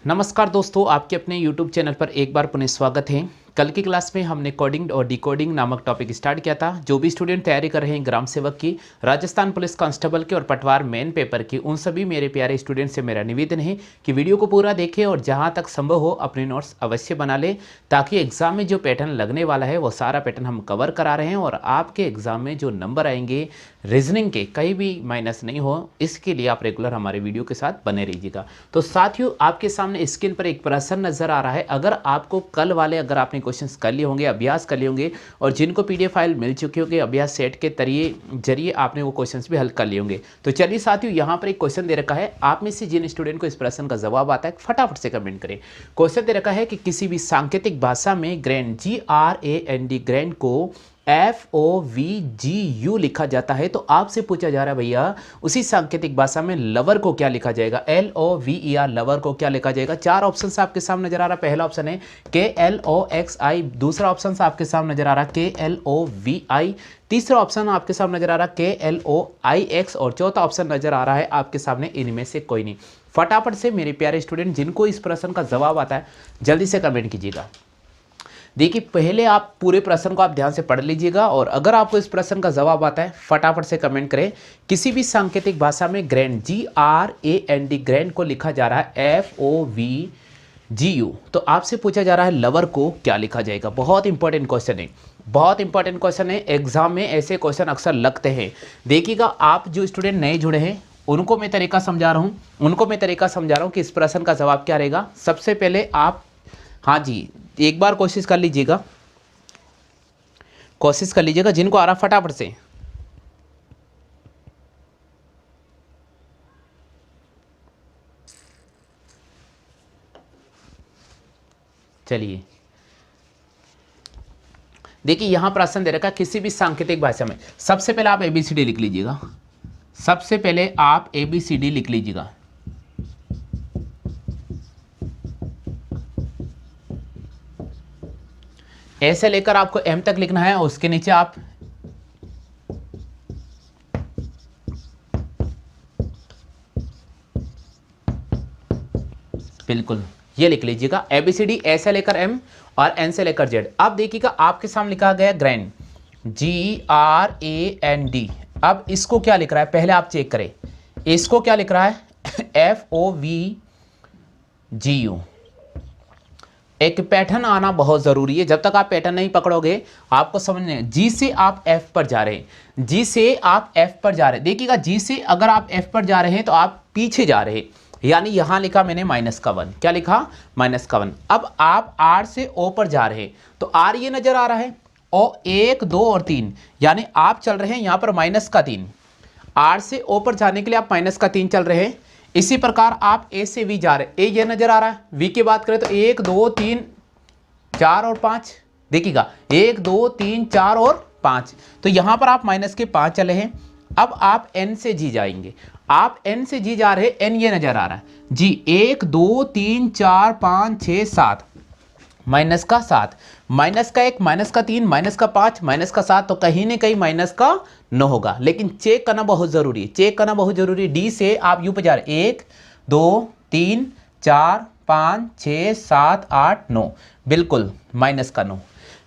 नमस्कार दोस्तों, आपके अपने YouTube चैनल पर एक बार पुनः स्वागत है। कल की क्लास में हमने कोडिंग और डिकोडिंग नामक टॉपिक स्टार्ट किया था। जो भी स्टूडेंट तैयारी कर रहे हैं ग्राम सेवक की, राजस्थान पुलिस कांस्टेबल की और पटवार मेन पेपर की, उन सभी मेरे प्यारे स्टूडेंट से मेरा निवेदन है कि वीडियो को पूरा देखें और जहां तक संभव हो अपने नोट्स अवश्य बना लें, ताकि एग्जाम में जो पैटर्न लगने वाला है वो सारा पैटर्न हम कवर करा रहे हैं और आपके एग्जाम में जो नंबर आएंगे रीजनिंग के कहीं भी माइनस नहीं हो। इसके लिए आप रेगुलर हमारे वीडियो के साथ बने रहिएगा। तो साथियों, आपके सामने स्क्रीन पर एक प्रश्न नजर आ रहा है। अगर आपको कल वाले आपने क्वेश्चंस कर लिए होंगे, अभ्यास कर लिए होंगे और जिनको पीडीएफ फाइल मिल चुके होंगे अभ्यास सेट के जरिए आपने वो क्वेश्चंस भी हल कर लिए होंगे। तो चलिए साथियों, यहाँ पर एक क्वेश्चन दे रखा है। आप में से जिन स्टूडेंट को इस प्रश्न का जवाब आता है फटाफट से कमेंट करें। क्वेश्चन दे रखा है कि किसी भी सांकेतिक भाषा में ग्रैंड GRAND ग्रैंड को FOVGU लिखा जाता है, तो आपसे पूछा जा रहा है भैया उसी सांकेतिक भाषा में लवर को क्या लिखा जाएगा। LOVER लवर को क्या लिखा जाएगा। चार ऑप्शन आपके सामने नजर आ रहा है। पहला ऑप्शन है KLOXI, दूसरा ऑप्शन आपके सामने नजर आ रहा है KLOVI, तीसरा ऑप्शन आपके सामने नजर आ रहा है KLOIX और चौथा ऑप्शन नजर आ रहा है आपके सामने इनमें से कोई नहीं। फटाफट से मेरे प्यारे स्टूडेंट जिनको इस प्रश्न का जवाब आता है जल्दी से कमेंट कीजिएगा। देखिए, पहले आप पूरे प्रश्न को आप ध्यान से पढ़ लीजिएगा और अगर आपको इस प्रश्न का जवाब आता है फटाफट से कमेंट करें। किसी भी सांकेतिक भाषा में ग्रैंड GRAND ग्रैंड को लिखा जा रहा है FOVGU, तो आपसे पूछा जा रहा है लवर को क्या लिखा जाएगा। बहुत इंपॉर्टेंट क्वेश्चन है, बहुत इंपॉर्टेंट क्वेश्चन है। एग्जाम में ऐसे क्वेश्चन अक्सर लगते हैं। देखिएगा, आप जो स्टूडेंट नए जुड़े हैं उनको मैं तरीका समझा रहा हूँ कि इस प्रश्न का जवाब क्या रहेगा। सबसे पहले आप, हाँ जी, एक बार कोशिश कर लीजिएगा जिनको आ रहा फटाफट से। चलिए, देखिए यहां प्रश्न दे रखा है किसी भी सांकेतिक भाषा में। सबसे पहले आप ABCD लिख लीजिएगा। ऐसे लेकर आपको M तक लिखना है और उसके नीचे आप बिल्कुल ये लिख लीजिएगा ABCD, ऐसे लेकर M और N से लेकर Z। अब देखिएगा आपके सामने लिखा गया ग्रैंड GRAND। अब इसको क्या लिख रहा है पहले आप चेक करें। इसको क्या लिख रहा है FOVGU। एक पैटर्न आना बहुत जरूरी है। जब तक आप पैटर्न नहीं पकड़ोगे आपको समझ नहीं। जी से आप F पर जा रहे हैं, देखिएगा जी से अगर आप F पर जा रहे हैं तो आप पीछे जा रहे हैं, यानी यहां लिखा मैंने -1। क्या लिखा? -1। अब आप R से O पर जा रहे हैं तो R ये नजर आ रहा है और 1 2 और 3, यानी आप चल रहे हैं यहां पर -3। R से O पर जाने के लिए आप -3 चल रहे हैं। इसी प्रकार आप A से V जा रहे हैं, A ये नजर आ रहा है। V की बात करें तो 1 2 3 4 और 5, देखिएगा 1 2 3 4 और 5, तो यहां पर आप -5 चले हैं। अब आप N से G जाएंगे, आप N से G जा रहे हैं, N ये नजर आ रहा है G 1 2 3 4 5 6 7, -7, -1, -3, -5, -7, तो कहीं ना कहीं -9 होगा। लेकिन चेक करना बहुत जरूरी है, डी से आप यू पे जा रहे 1 2 3 4 5 6 7 8 9, बिल्कुल -9।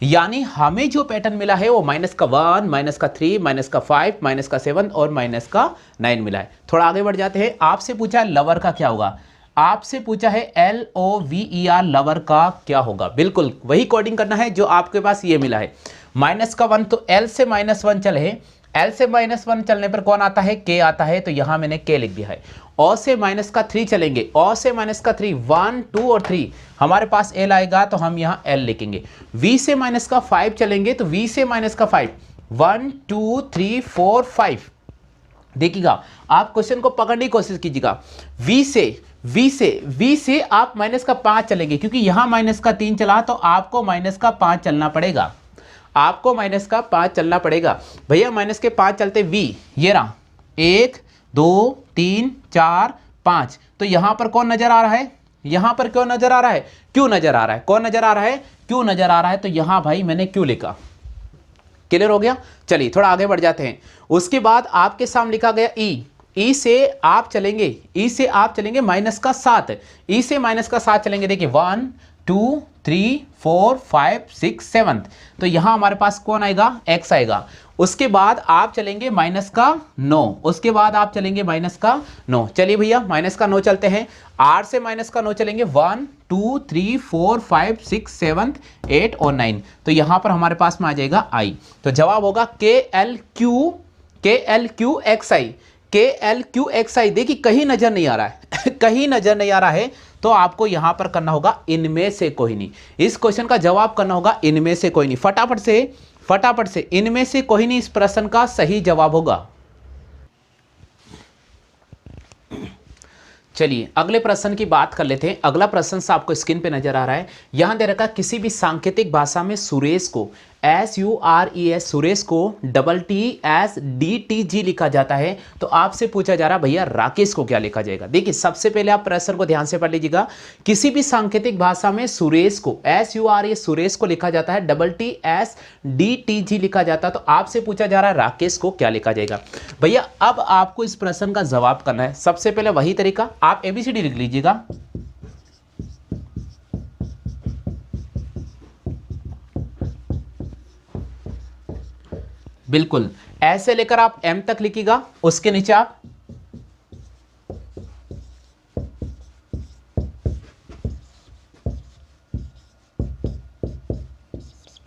यानी हमें जो पैटर्न मिला है वो -1, -3, -5, -7 और -9 मिला है। थोड़ा आगे बढ़ जाते हैं। आपसे पूछा है लवर का क्या होगा, आपसे पूछा है LOVER लवर का क्या होगा। बिल्कुल वही कोडिंग करना है जो आपके पास ये मिला है। -1 तो L से -1 चले, L से -1 चलने पर कौन आता है? K आता है, तो यहां मैंने K लिख दिया है। O से -3 चलेंगे, O से -3 1 2 और 3 हमारे पास L आएगा तो हम यहां L लिखेंगे। V से -5 चलेंगे तो V से -5 1 2 3 4 5, देखिएगा आप क्वेश्चन को पकड़ने की कोशिश कीजिएगा। V से आप -5 चलेंगे, क्योंकि यहां -3 चला तो आपको -5 चलना पड़ेगा, भैया -5 चलते V ये रहा 1 2 3 4 5, तो यहां पर कौन नजर आ रहा है? यहां पर क्यों नजर आ रहा है? क्यों नजर आ रहा है? कौन नजर आ रहा है? क्यों नजर आ रहा है, तो यहां भाई मैंने क्यों लिखा। क्लियर हो गया। चलिए थोड़ा आगे बढ़ जाते हैं। उसके बाद आपके सामने लिखा गया ई, ई से आप चलेंगे माइनस का 7, ई से माइनस का 7 चलेंगे। देखिए 1 2 3 4 5 6 7, तो यहां हमारे पास कौन आएगा, x आएगा। उसके बाद आप चलेंगे माइनस का 9, उसके बाद आप चलेंगे माइनस का 9। चलिए भैया माइनस का 9 चलते हैं, r से माइनस का 9 चलेंगे 1 2 3 4 5 6 7 8 और 9, तो यहां पर हमारे पास में आ जाएगा i। तो जवाब होगा KLQXI। देखिए कहीं नजर नहीं आ रहा है कहीं नजर नहीं आ रहा है, तो आपको यहां पर करना होगा इनमें से कोई नहीं। इस क्वेश्चन का जवाब करना होगा इनमें से कोई नहीं। फटाफट से इनमें से कोई नहीं इस प्रश्न का सही जवाब होगा। चलिए अगले प्रश्न की बात कर लेते हैं। अगला प्रश्न आपको स्क्रीन पे नजर आ रहा है, यहां दे रखा किसी भी सांकेतिक भाषा में सुरेश को SURES सुरेश को TTG लिखा जाता है, तो आपसे पूछा जा रहा भैया राकेश को क्या लिखा जाएगा। देखिए सबसे पहले आप प्रश्न को ध्यान से पढ़ लीजिएगा। किसी भी सांकेतिक भाषा में सुरेश को SURES सुरेश को लिखा जाता है, TTG लिखा जाता है, तो आपसे पूछा जा रहा है राकेश को क्या लिखा जाएगा। भैया अब आपको इस प्रश्न का जवाब करना है। सबसे पहले वही तरीका, आप ABCD लिख लीजिएगा। बिल्कुल ऐसे लेकर आप M तक लिखिएगा, उसके नीचे आप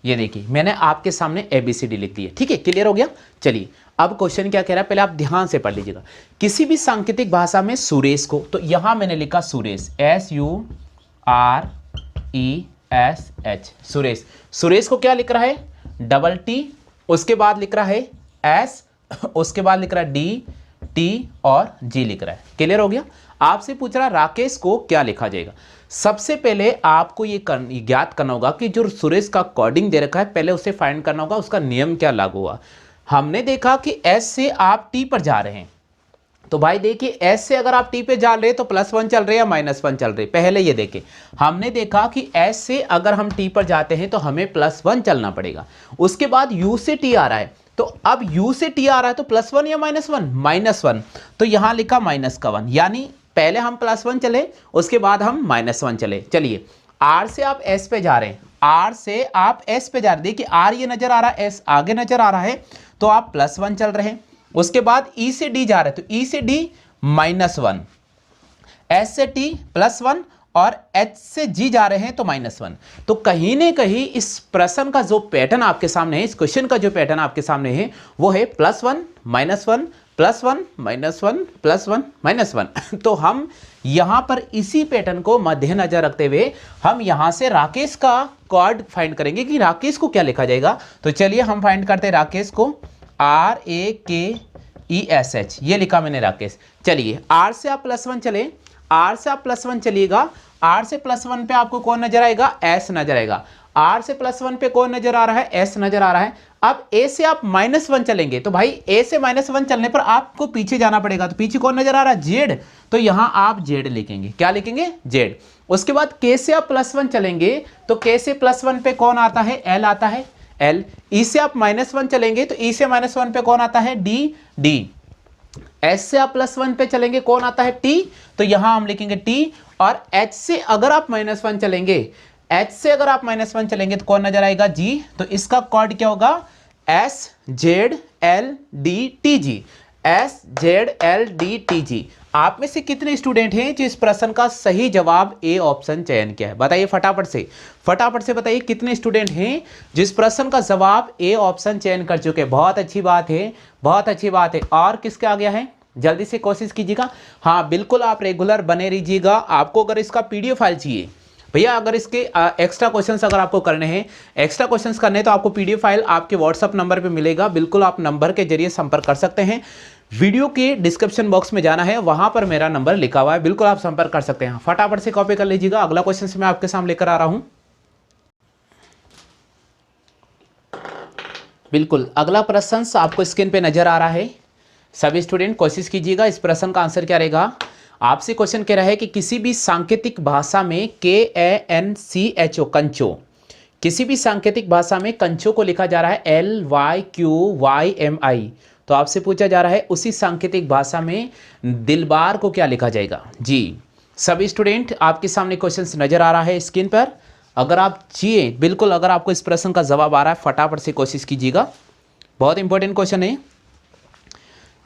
ये देखिए मैंने आपके सामने ABCD लिख दी है। ठीक है, क्लियर हो गया। चलिए अब क्वेश्चन क्या कह रहा है, पहले आप ध्यान से पढ़ लीजिएगा। किसी भी सांकेतिक भाषा में सुरेश को, तो यहां मैंने लिखा सुरेश SURESH सुरेश को क्या लिख रहा है, TT, उसके बाद लिख रहा है S, उसके बाद लिख रहा है DT और G लिख रहा है। क्लियर हो गया। आपसे पूछ रहा है राकेश को क्या लिखा जाएगा। सबसे पहले आपको ये ज्ञात करना होगा कि जो सुरेश का कोडिंग दे रखा है, पहले उसे फाइंड करना होगा उसका नियम क्या लागू हुआ। हमने देखा कि S से आप T पर जा रहे हैं, तो भाई देखिए S से अगर आप T पे जा रहे हैं तो +1 चल रहे हैं या -1 चल रहे हैं। पहले ये देखें, हमने देखा कि S से अगर हम T पर जाते हैं तो हमें +1 चलना पड़ेगा। उसके बाद U से T आ रहा है, तो अब U से T आ रहा है तो +1 या -1, तो यहां लिखा -1, यानी पहले हम +1 चले, उसके बाद हम -1 चले। चलिए R से आप S पे जा रहे हैं, R से आप S पे जा रहे हैं, देखिए R ये नजर आ रहा है, S आगे नजर आ रहा है, तो आप +1 चल रहे हैं। उसके बाद E से D जा रहे हैं, तो E से D -1, S से T +1 और H से G जा रहे हैं तो -1। तो कहीं ना कहीं इस प्रश्न का जो पैटर्न आपके सामने है, इस क्वेश्चन का जो पैटर्न आपके सामने है, वो है +1 -1 +1 -1 +1 -1। तो हम यहां पर इसी पैटर्न को मद्देनजर रखते हुए हम यहां से राकेश का कोड फाइंड करेंगे कि राकेश को क्या लिखा जाएगा। तो चलिए हम फाइंड करते हैं राकेश को, RAKESH, ये लिखा मैंने राकेश। चलिए R से आप +1 चले, R से आप +1 चलिएगा, R से +1 पे आपको कौन नजर आएगा, S नजर आएगा। R से +1 पे कौन नजर आ रहा है, S नजर आ रहा है। अब A से आप -1 चलेंगे, तो भाई A से -1 चलने पर आपको पीछे जाना पड़ेगा, तो पीछे कौन नजर आ रहा है, Z, तो यहां आप Z लिखेंगे। क्या लिखेंगे, Z। उसके बाद K से आप +1 चलेंगे, तो K से +1 पे कौन आता है, L आता है, L। E से आप -1 चलेंगे, तो E से -1 पे कौन आता है, D। S से आप +1 पे चलेंगे, कौन आता है, T, तो यहां हम लिखेंगे T। और H से अगर आप -1 चलेंगे, H से अगर आप -1 चलेंगे तो कौन नजर आएगा, G, तो इसका कोड क्या होगा, SZLDTG, SZLDTG। आप में से कितने स्टूडेंट हैं जो इस प्रश्न का सही जवाब ए ऑप्शन चयन किया है, बताइए फटाफट से बताइए कितने स्टूडेंट हैं जिस प्रश्न का जवाब ए ऑप्शन चयन कर चुके हैं। बहुत अच्छी बात है, बहुत अच्छी बात है। और किसके आ गया है, जल्दी से कोशिश कीजिएगा। हाँ बिल्कुल, आप रेगुलर बने रहिएगा। आपको अगर इसका PDF फाइल चाहिए भैया, अगर इसके एक्स्ट्रा क्वेश्चंस अगर आपको करने हैं, एक्स्ट्रा क्वेश्चंस करने हैं, तो आपको PDF फाइल आपके व्हाट्सअप नंबर पे मिलेगा। बिल्कुल आप नंबर के जरिए संपर्क कर सकते हैं। वीडियो के डिस्क्रिप्शन बॉक्स में जाना है, वहां पर मेरा नंबर लिखा हुआ है, बिल्कुल आप संपर्क कर सकते हैं। फटाफट से कॉपी कर लीजिएगा। अगला क्वेश्चन मैं आपके सामने लेकर आ रहा हूं। बिल्कुल अगला प्रश्न आपको स्क्रीन पे नजर आ रहा है। सभी स्टूडेंट कोशिश कीजिएगा, इस प्रश्न का आंसर क्या रहेगा। आपसे क्वेश्चन कह रहा है कि किसी भी सांकेतिक भाषा में KANCHO कंचो, किसी भी सांकेतिक भाषा में कंचो को लिखा जा रहा है LYQYMI, तो आपसे पूछा जा रहा है उसी सांकेतिक भाषा में दिलबार को क्या लिखा जाएगा। जी सभी स्टूडेंट आपके सामने क्वेश्चंस नजर आ रहा है स्क्रीन पर। अगर आप चाहिए बिल्कुल, अगर आपको इस प्रश्न का जवाब आ रहा है फटाफट से कोशिश कीजिएगा। बहुत इंपॉर्टेंट क्वेश्चन है,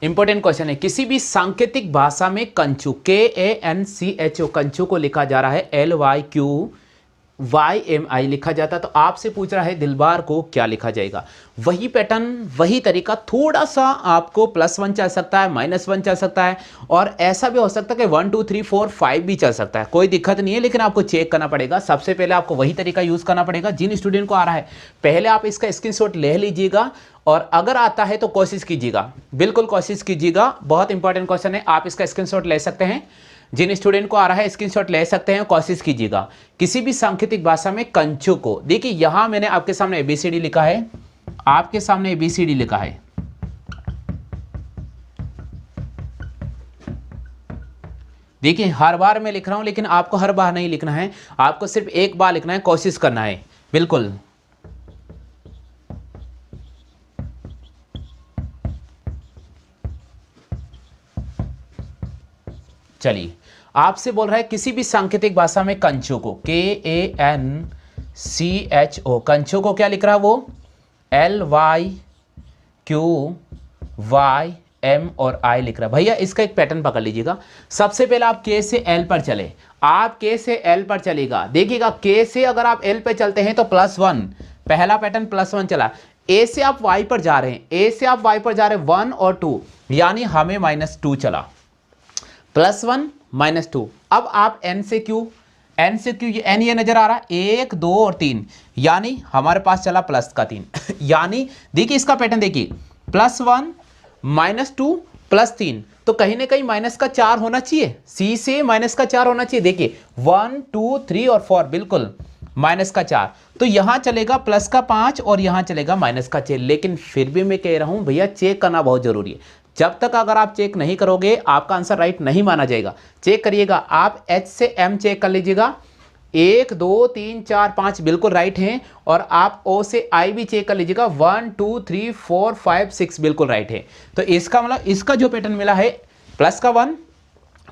इंपॉर्टेंट क्वेश्चन है। किसी भी सांकेतिक भाषा में कंचु KANCHO कंचु को लिखा जा रहा है LYQYMI लिखा जाता है। तो आपसे पूछ रहा है दिलबार को क्या लिखा जाएगा। वही पैटर्न वही तरीका, थोड़ा सा आपको +1 चल सकता है, -1 चल सकता है, और ऐसा भी हो सकता है कि 1 2 3 4 5 भी चल सकता है, कोई दिक्कत नहीं है। लेकिन आपको चेक करना पड़ेगा। सबसे पहले आपको वही तरीका यूज करना पड़ेगा। जिन स्टूडेंट को आ रहा है पहले आप इसका स्क्रीनशॉट ले लीजिएगा, और अगर आता है तो कोशिश कीजिएगा, बिल्कुल कोशिश कीजिएगा। बहुत इंपॉर्टेंट क्वेश्चन है, आप इसका स्क्रीनशॉट ले सकते हैं। जिन स्टूडेंट को आ रहा है स्क्रीनशॉट ले सकते हैं, कोशिश कीजिएगा। किसी भी सांकेतिक भाषा में कंचु को, देखिए यहां मैंने आपके सामने ABCD लिखा है, आपके सामने ABCD लिखा है। देखिए हर बार मैं लिख रहा हूं, लेकिन आपको हर बार नहीं लिखना है, आपको सिर्फ एक बार लिखना है, कोशिश करना है बिल्कुल। चलिए आपसे बोल रहा है किसी भी सांकेतिक भाषा में कंचु को, KANCHO कंचु को क्या लिख रहा है वो LYQYM और I लिख रहा है। भैया इसका एक पैटर्न पकड़ लीजिएगा। सबसे पहले आप K से L पर चले, आप K से L पर चलेगा, देखिएगा K से अगर आप L पे चलते हैं तो +1, पहला पैटर्न +1 चला। A से आप Y पर जा रहे हैं, A से आप Y पर जा रहे हैं 1 और 2, यानी हमें -2 चला, +1 -2। अब आप N से Q N ये नजर आ रहा है 1 2 और 3, यानी हमारे पास चला +3 यानी देखिए इसका पैटर्न देखिए, +1 -2 +3, तो कहीं ना कहीं -4 होना चाहिए। C से -4 होना चाहिए। देखिए 1 2 3 और 4 बिल्कुल -4, तो यहां चलेगा +5 और यहां चलेगा -6। लेकिन फिर भी मैं कह रहा हूं भैया चेक करना बहुत जरूरी है। जब तक अगर आप चेक नहीं करोगे आपका आंसर राइट नहीं माना जाएगा। चेक करिएगा, आप H से M चेक कर लीजिएगा, 1 2 3 4 5 बिल्कुल राइट हैं, और आप O से I भी चेक कर लीजिएगा, 1 2 3 4 5 6 बिल्कुल राइट है। तो इसका मतलब इसका जो पैटर्न मिला है +1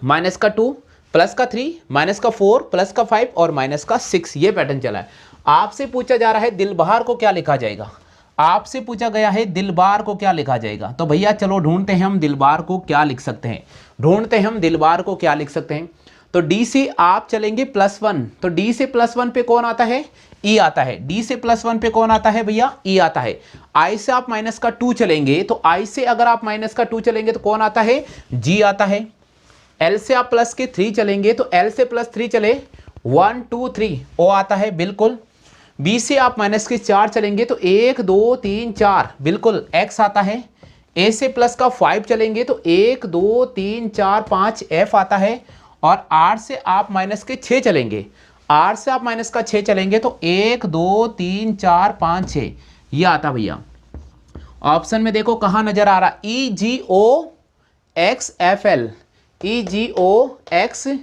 -2 +3 -4 +5 और -6, ये पैटर्न चला है। आपसे पूछा जा रहा है दिलबहार को क्या लिखा जाएगा, आपसे पूछा गया है दिलबार को क्या लिखा जाएगा। तो भैया चलो ढूंढते हैं हम दिलबार को क्या लिख सकते हैं, ढूंढते हैं हम दिलबार को क्या लिख सकते हैं। तो D से आप चलेंगे +1, तो D से +1 पे कौन आता है, E आता है। D से +1 पे कौन आता है भैया, E आता है। I से आप -2 चलेंगे, तो I से अगर आप -2 चलेंगे तो कौन आता है, G आता है। L से आप +3 चलेंगे, तो L से +3 चले 1 2 3 O आता है बिल्कुल। B से आप -4 चलेंगे तो 1 2 3 4 बिल्कुल X आता है। A से +5 चलेंगे तो 1 2 3 4 5 F आता है। और R से आप -6 चलेंगे, R से आप -6 चलेंगे तो 1 2 3 4 5 6 ये आता भैया। ऑप्शन में देखो कहाँ नजर आ रहा, EGOXFL, EGOXEL,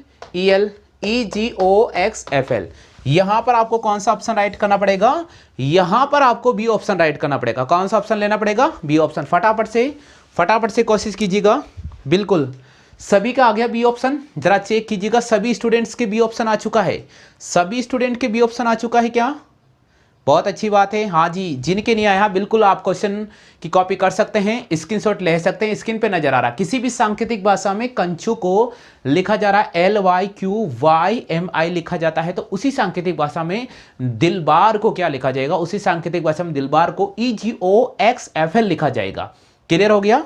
EGOXFL। यहां पर आपको कौन सा ऑप्शन राइट करना पड़ेगा, यहां पर आपको बी ऑप्शन राइट करना पड़ेगा। कौन सा ऑप्शन लेना पड़ेगा, बी ऑप्शन। फटाफट से कोशिश कीजिएगा, बिल्कुल सभी का आ गया बी ऑप्शन। जरा चेक कीजिएगा सभी स्टूडेंट्स के बी ऑप्शन आ चुका है, सभी स्टूडेंट के बी ऑप्शन आ चुका है क्या, बहुत अच्छी बात है। हाँ जी, जिनके नहीं आया बिल्कुल आप क्वेश्चन की कॉपी कर सकते हैं, स्क्रीनशॉट ले सकते हैं। स्क्रीन पे नजर आ रहा है किसी भी सांकेतिक भाषा में कंचु को लिखा जा रहा है LYQYMI लिखा जाता है, तो उसी सांकेतिक भाषा में दिलबार को क्या लिखा जाएगा, उसी सांकेतिक भाषा में दिलबार को EGOXFL लिखा जाएगा। क्लियर हो गया,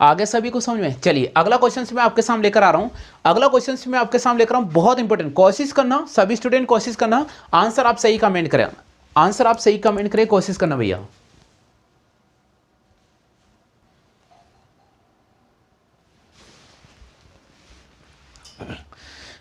आगे सभी को समझ में। चलिए अगला क्वेश्चन मैं आपके सामने लेकर आ रहा हूं, अगला क्वेश्चन मैं आपके सामने लेकर आ रहा हूं, बहुत इंपॉर्टेंट। कोशिश करना सभी स्टूडेंट, कोशिश करना आंसर आप सही कमेंट करें, आंसर आप सही कमेंट करें, कोशिश करना भैया।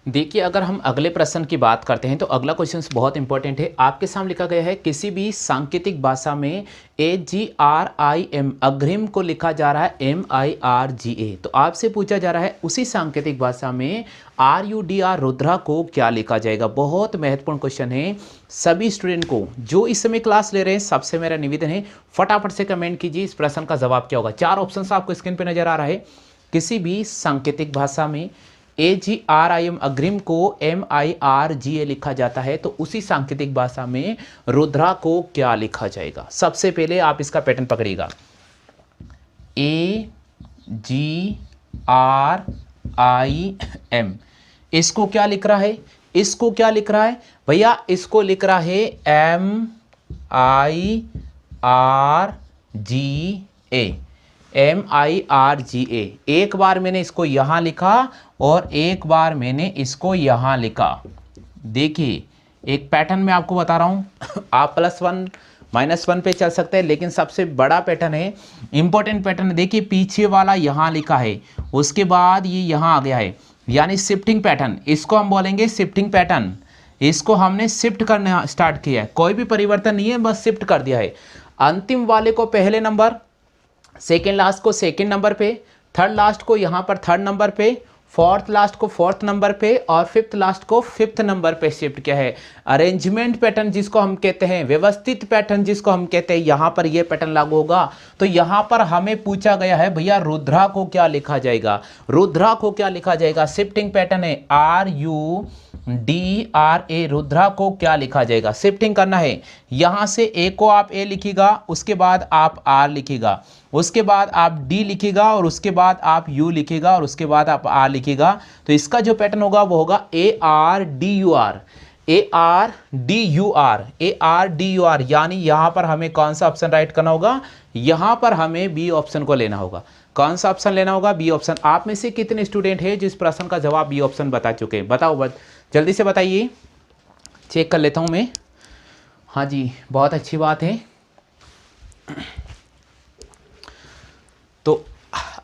देखिए अगर हम अगले प्रश्न की बात करते हैं तो अगला क्वेश्चन बहुत इंपॉर्टेंट है। आपके सामने लिखा गया है किसी भी सांकेतिक भाषा में AGRIM अग्रिम को लिखा जा रहा है MIRGA। तो आपसे पूछा जा रहा है उसी सांकेतिक भाषा में RUDR रुद्रा को क्या लिखा जाएगा। बहुत महत्वपूर्ण क्वेश्चन है। सभी स्टूडेंट को जो इस समय क्लास ले रहे हैं सबसे मेरा निवेदन है फटाफट से कमेंट कीजिए इस प्रश्न का जवाब क्या होगा। 4 ऑप्शन आपको स्क्रीन पर नजर आ रहा है। किसी भी सांकेतिक भाषा में AGRIM अग्रिम को MIRGA लिखा जाता है तो उसी सांकेतिक भाषा में रुद्रा को क्या लिखा जाएगा। सबसे पहले आप इसका पैटर्न पकड़िएगा। AGRIM इसको क्या लिख रहा है, इसको क्या लिख रहा है भैया, इसको लिख रहा है MIRGA। एक बार मैंने इसको यहां लिखा और एक बार मैंने इसको यहां लिखा। देखिए एक पैटर्न मैं आपको बता रहा हूं। आप +1 -1 पे चल सकते हैं लेकिन सबसे बड़ा पैटर्न है, इंपॉर्टेंट पैटर्न। देखिए पीछे वाला यहां लिखा है, उसके बाद ये यहां आ गया है, यानी शिफ्टिंग पैटर्न। इसको हम बोलेंगे शिफ्टिंग पैटर्न। इसको हमने शिफ्ट करना स्टार्ट किया है, कोई भी परिवर्तन नहीं है, बस शिफ्ट कर दिया है। अंतिम वाले को पहले नंबर, सेकेंड लास्ट को सेकेंड नंबर पे, थर्ड लास्ट को यहाँ पर थर्ड नंबर पे, फोर्थ लास्ट को फोर्थ नंबर पे और फिफ्थ लास्ट को फिफ्थ नंबर पे शिफ्ट किया है। अरेंजमेंट पैटर्न जिसको हम कहते हैं, व्यवस्थित पैटर्न जिसको हम कहते हैं, यहाँ पर ये पैटर्न लागू होगा। तो यहाँ पर हमें पूछा गया है भैया रुद्रा को क्या लिखा जाएगा, रुद्रा को क्या लिखा जाएगा। शिफ्टिंग पैटर्न है RUDRA, रुद्रा को क्या लिखा जाएगा। शिफ्टिंग करना है, यहाँ से A को आप A लिखिएगा, उसके बाद आप R लिखिएगा, उसके बाद आप D लिखिएगा और उसके बाद आप U लिखिएगा और उसके बाद आप R लिखिएगा। तो इसका जो पैटर्न होगा वो होगा ARDUR, ARDUR, यानी यहां पर हमें कौन सा ऑप्शन राइट करना होगा, यहां पर हमें बी ऑप्शन को लेना होगा। कौन सा ऑप्शन लेना होगा, बी ऑप्शन। आप में से कितने स्टूडेंट हैं जिस प्रश्न का जवाब बी ऑप्शन बता चुके हैं, बताओ जल्दी से बताइए, चेक कर लेता हूं मैं। हाँ जी, बहुत अच्छी बात है। तो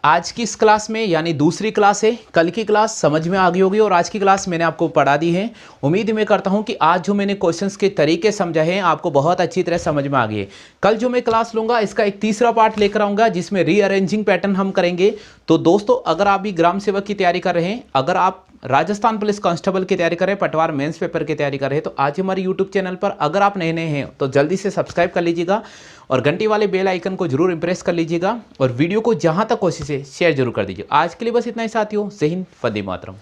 आज की इस क्लास में, यानी दूसरी क्लास है, कल की क्लास समझ में आ गई होगी और आज की क्लास मैंने आपको पढ़ा दी है। उम्मीद मैं करता हूं कि आज जो मैंने क्वेश्चंस के तरीके समझाए हैं आपको बहुत अच्छी तरह समझ में आ गई है। कल जो मैं क्लास लूंगा इसका एक तीसरा पार्ट लेकर आऊंगा जिसमें रीअरेंजिंग पैटर्न हम करेंगे। तो दोस्तों अगर आप भी ग्राम सेवक की तैयारी कर रहे हैं, अगर आप राजस्थान पुलिस कांस्टेबल की तैयारी कर रहे हैं, पटवार मेंस पेपर की तैयारी कर रहे हैं, तो आज हमारे यूट्यूब चैनल पर अगर आप नए नए हैं तो जल्दी से सब्सक्राइब कर लीजिएगा और घंटी वाले बेल आइकन को जरूर इंप्रेस कर लीजिएगा और वीडियो को जहां तक कोशिश है शेयर जरूर कर दीजिए। आज के लिए बस इतना ही साथियों। जय हिंद, वंदे मातरम।